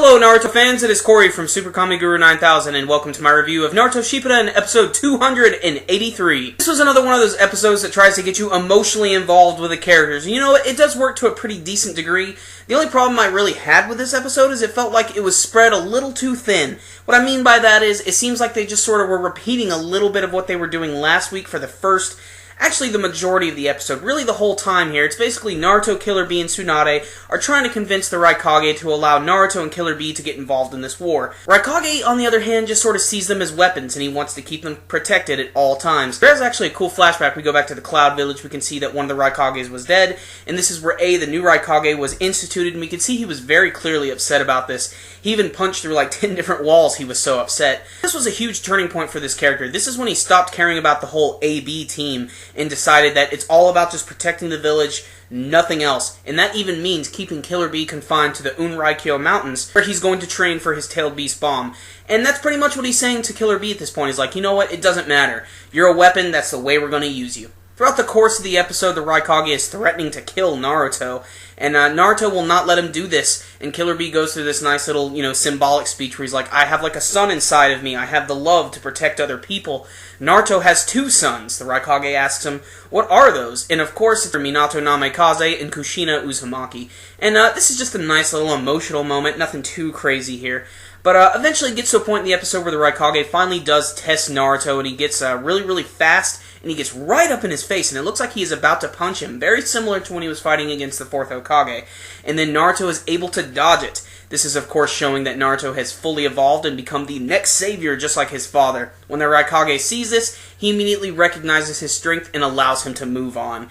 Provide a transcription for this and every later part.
Hello Naruto fans, it is Corey from SuperKamiGuru9000 and welcome to my review of Naruto Shippuden episode 283. This was another one of those episodes that tries to get you emotionally involved with the characters. And you know what, it does work to a pretty decent degree. The only problem I really had with this episode is it felt like it was spread a little too thin. What I mean by that is, it seems like they just sort of were repeating a little bit of what they were doing last week for the first, actually the majority of the episode, really the whole time here. It's basically Naruto, Killer Bee, and Tsunade are trying to convince the Raikage to allow Naruto and Killer Bee to get involved in this war. Raikage, on the other hand, just sort of sees them as weapons, and he wants to keep them protected at all times. There's actually a cool flashback. We go back to the Cloud Village, we can see that one of the Raikages was dead, and this is where the new Raikage, was instituted, and we can see he was very clearly upset about this. He even punched through like 10 different walls, he was so upset. This was a huge turning point for this character. This is when he stopped caring about the whole AB team, and decided that it's all about just protecting the village, nothing else. And that even means keeping Killer Bee confined to the Unraikyo Mountains, where he's going to train for his Tailed Beast Bomb. And that's pretty much what he's saying to Killer Bee at this point. He's like, you know what, it doesn't matter. You're a weapon, that's the way we're going to use you. Throughout the course of the episode, the Raikage is threatening to kill Naruto, and Naruto will not let him do this, and Killer Bee goes through this nice little, symbolic speech where he's like, I have like a son inside of me, I have the love to protect other people. Naruto has 2 sons. The Raikage asks him, what are those? And of course, it's Minato Namikaze and Kushina Uzumaki. And this is just a nice little emotional moment, nothing too crazy here. But eventually gets to a point in the episode where the Raikage finally does test Naruto, and he gets really, really fast, and he gets right up in his face, and it looks like he is about to punch him, very similar to when he was fighting against the 4th Hokage. And then Naruto is able to dodge it. This is, of course, showing that Naruto has fully evolved and become the next savior, just like his father. When the Raikage sees this, he immediately recognizes his strength and allows him to move on.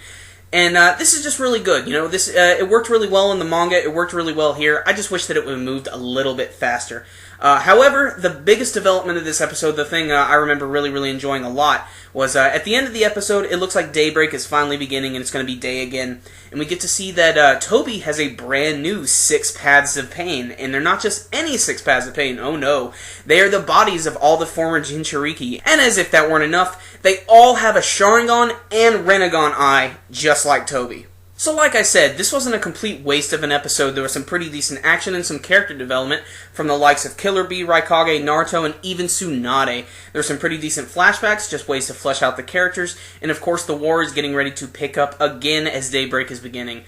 And this is just really good. It worked really well in the manga. It worked really well here. I just wish that it would have moved a little bit faster. However, the biggest development of this episode, the thing I remember really, really enjoying a lot, was at the end of the episode, it looks like daybreak is finally beginning and it's going to be day again. And we get to see that Toby has a brand new 6 Paths of Pain. And they're not just any 6 Paths of Pain, oh no. They are the bodies of all the former Jinchuriki. And as if that weren't enough, they all have a Sharingan and Rinnegan eye, just like Toby. So like I said, this wasn't a complete waste of an episode. There was some pretty decent action and some character development from the likes of Killer Bee, Raikage, Naruto, and even Tsunade. There were some pretty decent flashbacks, just ways to flesh out the characters, and of course the war is getting ready to pick up again as daybreak is beginning.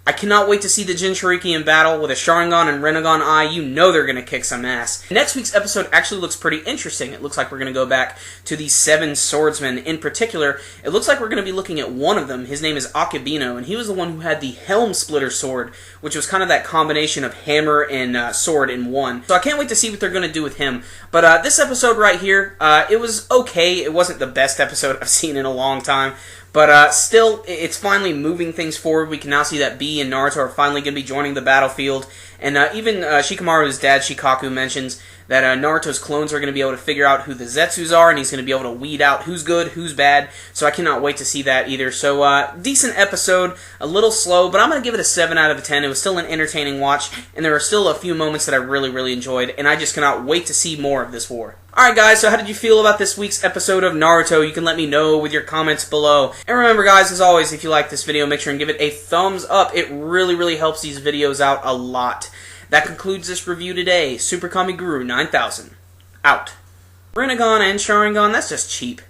I cannot wait to see the Jinchuriki in battle with a Sharingan and Rinnegan eye. You know they're going to kick some ass. Next week's episode actually looks pretty interesting. It looks like we're going to go back to the 7 swordsmen. In particular, it looks like we're going to be looking at one of them. His name is Akebino, and he was the one who had the Helm Splitter sword, which was kind of that combination of hammer and sword in one. So I can't wait to see what they're going to do with him. But this episode right here, it was okay. It wasn't the best episode I've seen in a long time. But still, it's finally moving things forward. We can now see that Bee and Naruto are finally going to be joining the battlefield. And even Shikamaru's dad, Shikaku, mentions that Naruto's clones are going to be able to figure out who the Zetsus are, and he's going to be able to weed out who's good, who's bad. So I cannot wait to see that either. So, decent episode, a little slow, but I'm going to give it a 7 out of 10. It was still an entertaining watch, and there are still a few moments that I really, really enjoyed, and I just cannot wait to see more of this war. Alright guys, so how did you feel about this week's episode of Naruto? You can let me know with your comments below. And remember guys, as always, if you like this video, make sure and give it a thumbs up. It really, really helps these videos out a lot. That concludes this review today. SuperKamiGuru9000. Out. Rinnegan and Sharingan, that's just cheap.